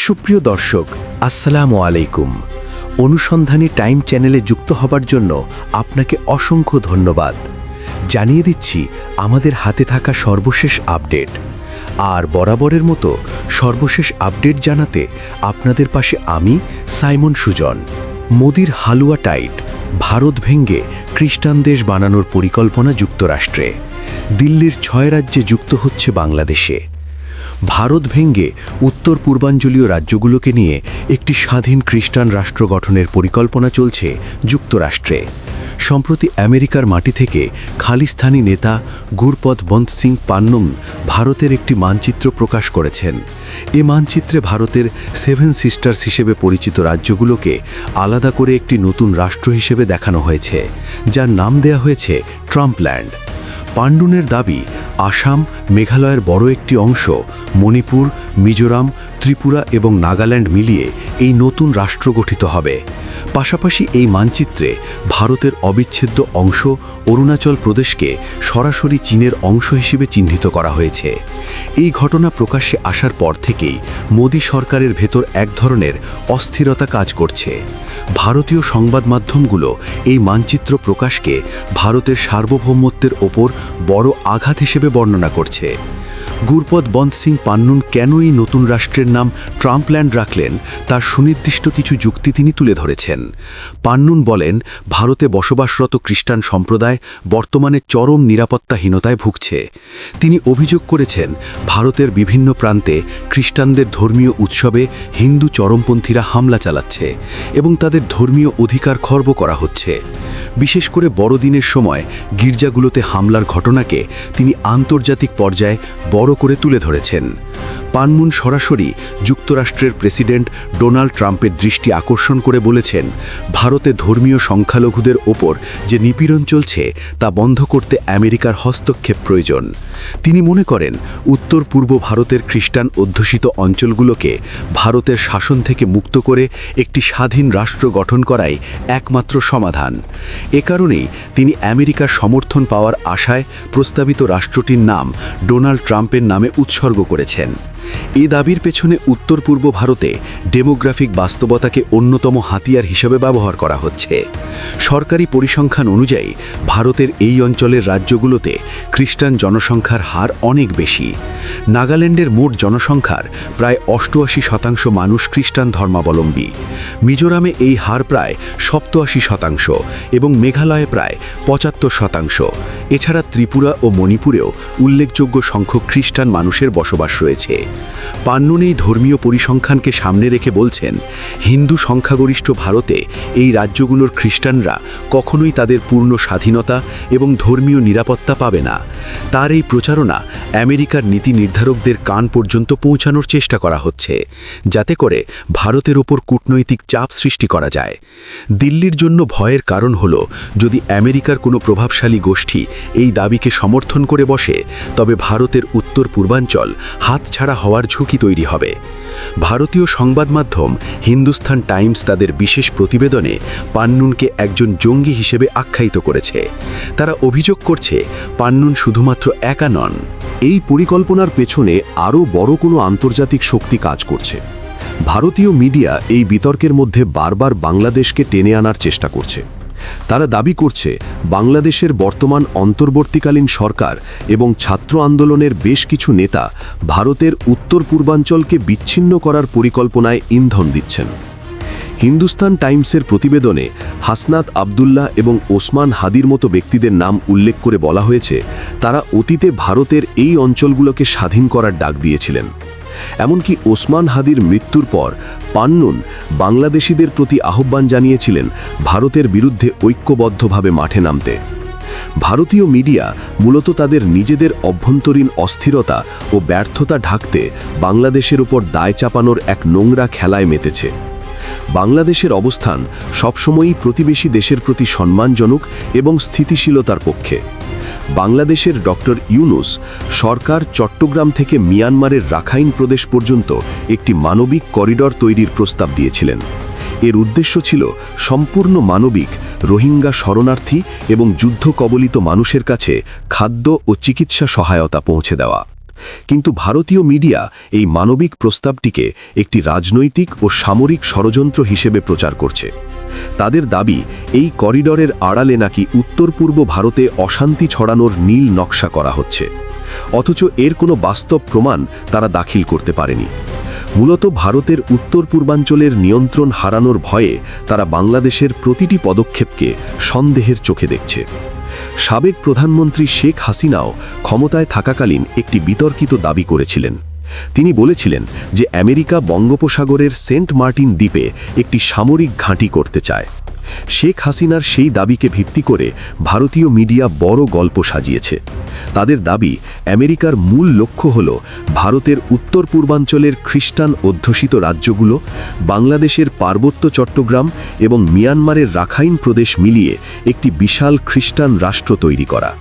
সুপ্রিয় দর্শক, আসসালামু আলাইকুম। অনুসন্ধানী টাইম চ্যানেলে যুক্ত হবার জন্য আপনাকে অসংখ্য ধন্যবাদ। জানিয়ে দিচ্ছি আমাদের হাতে থাকা সর্বশেষ আপডেট। আর বরাবরের মতো সর্বশেষ আপডেট জানাতে আপনাদের পাশে আমি সাইমন সুজন। মোদির হালুয়া টাইট, ভারত ভেঙ্গে খ্রিস্টান দেশ বানানোর পরিকল্পনা যুক্তরাষ্ট্রে। দিল্লির 6 রাজ্যে যুক্ত হচ্ছে বাংলাদেশে। ভারত ভেঙ্গে উত্তর পূর্বাঞ্চলীয় রাজ্যগুলোকে নিয়ে একটি স্বাধীন খ্রিস্টান রাষ্ট্র গঠনের পরিকল্পনা চলছে যুক্তরাষ্ট্রে। সম্প্রতি আমেরিকার মাটি থেকে খালিস্তানি নেতা গুরপদ বন্ত সিং পান্নুং ভারতের একটি মানচিত্র প্রকাশ করেছেন। এ মানচিত্রে ভারতের 7 সিস্টার্স হিসেবে পরিচিত রাজ্যগুলোকে আলাদা করে একটি নতুন রাষ্ট্র হিসেবে দেখানো হয়েছে, যার নাম দেয়া হয়েছে ট্রাম্পল্যান্ড। পান্ডুনের দাবি, আসাম, মেঘালয়ের বড় একটি অংশ, মণিপুর, মিজোরাম, ত্রিপুরা এবং নাগাল্যান্ড মিলিয়ে এই নতুন রাষ্ট্র গঠিত হবে। পাশাপাশি এই মানচিত্রে ভারতের অবিচ্ছেদ্য অংশ অরুণাচল প্রদেশকে সরাসরি চীনের অংশ হিসেবে চিহ্নিত করা হয়েছে। এই ঘটনা প্রকাশ্যে আসার পর থেকেই মোদী সরকারের ভেতর এক ধরনের অস্থিরতা কাজ করছে। ভারতীয় সংবাদ মাধ্যমগুলো এই মানচিত্র প্রকাশকে ভারতের সার্বভৌমত্বের ওপর বড় আঘাত হিসেবে বর্ণনা করছে। গুরপদ বন্ত সিং পান্নুন কেন এই নতুন রাষ্ট্রের নাম ট্রাম্পল্যান্ড রাখলেন, তার সুনির্দিষ্ট কিছু যুক্তি তিনি তুলে ধরেছেন। পান্নুন বলেন, ভারতে বসবাসরত খ্রিস্টান সম্প্রদায় বর্তমানে চরম নিরাপত্তাহীনতায় ভুগছে। তিনি অভিযোগ করেছেন, ভারতের বিভিন্ন প্রান্তে খ্রিস্টানদের ধর্মীয় উৎসবে হিন্দু চরমপন্থীরা হামলা চালাচ্ছে এবং তাদের ধর্মীয় অধিকার খর্ব করা হচ্ছে। বিশেষ করে বড়দিনের সময় গির্জাগুলোতে হামলার ঘটনাকে তিনি আন্তর্জাতিক পর্যায়ে বড় করে তুলে ধরেছেন। পান্নুন সরাসরি যুক্তরাষ্ট্রের প্রেসিডেন্ট ডোনাল্ড ট্রাম্পের দৃষ্টি আকর্ষণ করে বলেছেন, ভারতে ধর্মীয় সংখ্যালঘুদের ওপর যে নিপীড়ন চলছে তা বন্ধ করতে আমেরিকার হস্তক্ষেপ প্রয়োজন। তিনি মনে করেন, উত্তর পূর্ব ভারতের খ্রিস্টান অধ্যুষিত অঞ্চলগুলোকে ভারতের শাসন থেকে মুক্ত করে একটি স্বাধীন রাষ্ট্র গঠন করাই একমাত্র সমাধান। এ কারণেই তিনি আমেরিকার সমর্থন পাওয়ার আশায় প্রস্তাবিত রাষ্ট্রটির নাম ডোনাল্ড ট্রাম্পের নামে উৎসর্গ করেছেন। এই দাবির পেছনে উত্তর পূর্ব ভারতে ডেমোগ্রাফিক বাস্তবতাকে অন্যতম হাতিয়ার হিসেবে ব্যবহার করা হচ্ছে। সরকারি পরিসংখ্যান অনুযায়ী ভারতের এই অঞ্চলের রাজ্যগুলোতে খ্রিস্টান জনসংখ্যার হার অনেক বেশি। নাগাল্যান্ডের মোট জনসংখ্যার প্রায় 88% মানুষ খ্রিস্টান ধর্মাবলম্বী। মিজোরামে এই হার প্রায় 87% এবং মেঘালয়ে প্রায় 75%। এছাড়া ত্রিপুরা ও মণিপুরেও উল্লেখযোগ্য সংখ্যক খ্রিস্টান মানুষের বসবাস রয়েছে। পান্নুন এই ধর্মীয় পরিসংখ্যানকে সামনে রেখে বলছেন, হিন্দু সংখ্যাগরিষ্ঠ ভারতে এই রাজ্যগুলোর খ্রিস্টানরা কখনোই তাদের পূর্ণ স্বাধীনতা এবং ধর্মীয় নিরাপত্তা পাবে না। তার এই প্রচারণা আমেরিকার নীতি নির্ধারকদের কান পর্যন্ত পৌঁছানোর চেষ্টা করা হচ্ছে, যাতে করে ভারতের ওপর কূটনৈতিক চাপ সৃষ্টি করা যায়। দিল্লির জন্য ভয়ের কারণ হল, যদি আমেরিকার কোনো প্রভাবশালী গোষ্ঠী এই দাবিকে সমর্থন করে বসে, তবে ভারতের উত্তর পূর্বাঞ্চল হাতছাড়া হওয়ার ঝুঁকি তৈরি হবে। ভারতীয় সংবাদ মাধ্যম হিন্দুস্তান টাইমস তাদের বিশেষ প্রতিবেদনে পান্নুনকে একজন জঙ্গি হিসেবে আখ্যায়িত করেছে। তারা অভিযোগ করছে, পান্নুন শুধুমাত্র একা নন। এই পরিকল্পনার পেছনে আরও বড় কোনো আন্তর্জাতিক শক্তি কাজ করছে। ভারতীয় মিডিয়া এই বিতর্কের মধ্যে বারবার বাংলাদেশকে টেনে আনার চেষ্টা করছে। তারা দাবি করছে, বাংলাদেশের বর্তমান অন্তর্বর্তীকালীন সরকার এবং ছাত্র আন্দোলনের বেশ কিছু নেতা ভারতের উত্তর পূর্বাঞ্চলকে বিচ্ছিন্ন করার পরিকল্পনায় ইন্ধন দিচ্ছেন। হিন্দুস্তান টাইমসের প্রতিবেদনে হাসনাত আবদুল্লাহ এবং ওসমান হাদির মতো ব্যক্তিদের নাম উল্লেখ করে বলা হয়েছে, তারা অতীতে ভারতের এই অঞ্চলগুলোকে স্বাধীন করার ডাক দিয়েছিলেন। এমনকি ওসমান হাদির মৃত্যুর পর পান্নুন বাংলাদেশিদের প্রতি আহ্বান জানিয়েছিলেন ভারতের বিরুদ্ধে ঐক্যবদ্ধভাবে মাঠে নামতে। ভারতীয় মিডিয়া মূলত তাদের নিজেদের অভ্যন্তরীণ অস্থিরতা ও ব্যর্থতা ঢাকতে বাংলাদেশের উপর দায় চাপানোর এক নোংরা খেলায় মেতেছে। বাংলাদেশের অবস্থান সবসময়ই প্রতিবেশী দেশের প্রতি সম্মানজনক এবং স্থিতিশীলতার পক্ষে। বাংলাদেশের ডক্টর ইউনুস সরকার চট্টগ্রাম থেকে মিয়ানমারের রাখাইন প্রদেশ পর্যন্ত একটি মানবিক করিডর তৈরির প্রস্তাব দিয়েছিলেন। এর উদ্দেশ্য ছিল সম্পূর্ণ মানবিক রোহিঙ্গা শরণার্থী এবং যুদ্ধ কবলিত মানুষের কাছে খাদ্য ও চিকিৎসা সহায়তা পৌঁছে দেওয়া। কিন্তু ভারতীয় মিডিয়া এই মানবিক প্রস্তাবটিকে একটি রাজনৈতিক ও সামরিক ষড়যন্ত্র হিসেবে প্রচার করছে। তাদের দাবি, এই করিডরের আড়ালে নাকি উত্তর পূর্ব ভারতে অশান্তি ছড়ানোর নীল নকশা করা হচ্ছে, অথচ এর কোনো বাস্তব প্রমাণ তারা দাখিল করতে পারেনি। মূলত ভারতের উত্তর পূর্বাঞ্চলের নিয়ন্ত্রণ হারানোর ভয়ে তারা বাংলাদেশের প্রতিটি পদক্ষেপকে সন্দেহের চোখে দেখছে। সাবেক প্রধানমন্ত্রী শেখ হাসিনাও ক্ষমতায় থাকাকালীন একটি বিতর্কিত দাবি করেছিলেন। তিনি বলেছিলেন যে আমেরিকা বঙ্গোপসাগরের সেন্ট মার্টিন দ্বীপে একটি সামরিক ঘাঁটি করতে চায়। শেখ হাসিনার সেই দাবিকে ভিত্তি করে ভারতীয় মিডিয়া বড় গল্প সাজিয়েছে। তাদের দাবি, আমেরিকার মূল লক্ষ্য হল ভারতের উত্তর পূর্বাঞ্চলের খ্রিস্টান অধ্যুষিত রাজ্যগুলো, বাংলাদেশের পার্বত্য চট্টগ্রাম এবং মিয়ানমারের রাখাইন প্রদেশ মিলিয়ে একটি বিশাল খ্রিস্টান রাষ্ট্র তৈরি করা।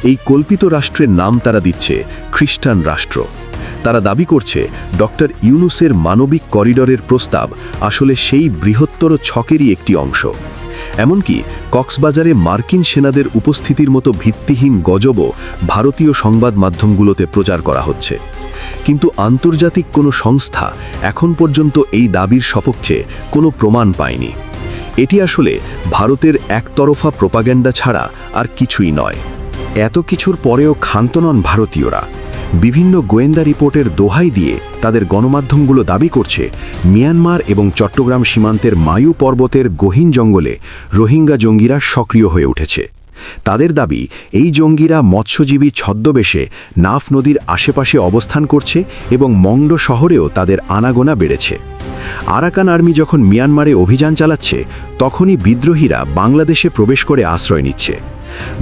এই কল্পিত রাষ্ট্রের নাম তারা দিচ্ছে খ্রিস্টান রাষ্ট্র। তারা দাবি করছে ডক্টর ইউনূসের মানবিক করিডরের প্রস্তাব আসলে সেই বৃহত্তর ছকেরই একটি অংশ। এমনকি কক্সবাজারে মার্কিন সেনাদের উপস্থিতির মতো ভিত্তিহীন গজবও ভারতীয় সংবাদ মাধ্যমগুলোতে প্রচার করা হচ্ছে। কিন্তু আন্তর্জাতিক কোনো সংস্থা এখন পর্যন্ত এই দাবির সপক্ষে কোনো প্রমাণ পায়নি। এটি আসলে ভারতের একতরফা প্রোপাগ্যান্ডা ছাড়া আর কিছুই নয়। এত কিছুর পরেও ক্ষান্ত নন ভারতীয়রা। বিভিন্ন গোয়েন্দা রিপোর্টের দোহাই দিয়ে তাদের গণমাধ্যমগুলো দাবি করছে মিয়ানমার এবং চট্টগ্রাম সীমান্তের মায়ু পর্বতের গহীন জঙ্গলে রোহিঙ্গা জঙ্গিরা সক্রিয় হয়ে উঠেছে। তাদের দাবি, এই জঙ্গিরা মৎস্যজীবী ছদ্মবেশে নাফ নদীর আশেপাশে অবস্থান করছে এবং মংডো শহরেও তাদের আনাগোনা বেড়েছে। আরাকান আর্মি যখন মিয়ানমারে অভিযান চালাচ্ছে, তখনই বিদ্রোহীরা বাংলাদেশে প্রবেশ করে আশ্রয় নিচ্ছে।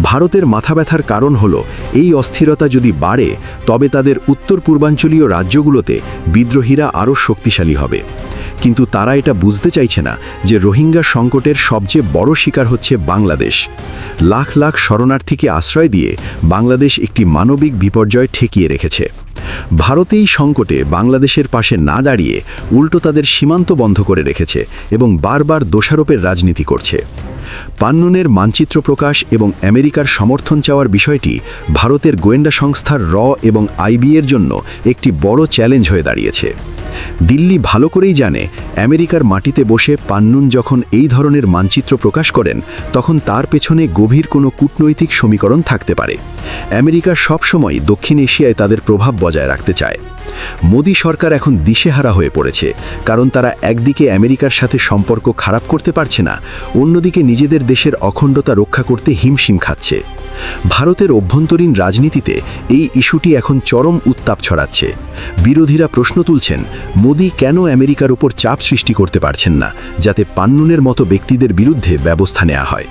ভারতের মাথা ব্যথার কারণ হল, এই অস্থিরতা যদি বাড়ে তবে তাদের উত্তর পূর্বাঞ্চলীয় রাজ্যগুলোতে বিদ্রোহীরা আরও শক্তিশালী হবে। কিন্তু তারা এটা বুঝতে চাইছে না যে রোহিঙ্গা সংকটের সবচেয়ে বড় শিকার হচ্ছে বাংলাদেশ। লাখ লাখ শরণার্থীকে আশ্রয় দিয়ে বাংলাদেশ একটি মানবিক বিপর্যয় ঠেকিয়ে রেখেছে। ভারত এই সংকটে বাংলাদেশের পাশে না দাঁড়িয়ে উল্টো তাদের সীমান্ত বন্ধ করে রেখেছে এবং বারবার দোষারোপের রাজনীতি করছে। পান্নুনের মানচিত্র প্রকাশ এবং আমেরিকার সমর্থন চাওয়ার বিষয়টি ভারতের গোয়েন্দা সংস্থার এবং আইবিএর জন্য একটি বড় চ্যালেঞ্জ হয়ে দাঁড়িয়েছে। দিল্লি ভালো করেই জানে, আমেরিকার মাটিতে বসে পান্নুন যখন এই ধরনের মানচিত্র প্রকাশ করেন, তখন তার পেছনে গভীর কোনো কূটনৈতিক সমীকরণ থাকতে পারে। আমেরিকা সবসময় দক্ষিণ এশিয়ায় তাদের প্রভাব বজায় রাখতে চায়। মোদী সরকার এখন দিশেহারা হয়ে পড়েছে, কারণ তারা একদিকে আমেরিকার সাথে সম্পর্ক খারাপ করতে পারছে না, অন্যদিকে নিজেদের দেশের অখণ্ডতা রক্ষা করতে হিমশিম খাচ্ছে। ভারতের অভ্যন্তরীণ রাজনীতিতে এই ইস্যুটি এখন চরম উত্তাপ ছড়াচ্ছে। বিরোধীরা প্রশ্ন তুলছেন, মোদী কেন আমেরিকার উপর চাপ সৃষ্টি করতে পারছেন না, যাতে পান্নুনের মতো ব্যক্তিদের বিরুদ্ধে ব্যবস্থা নেওয়া হয়।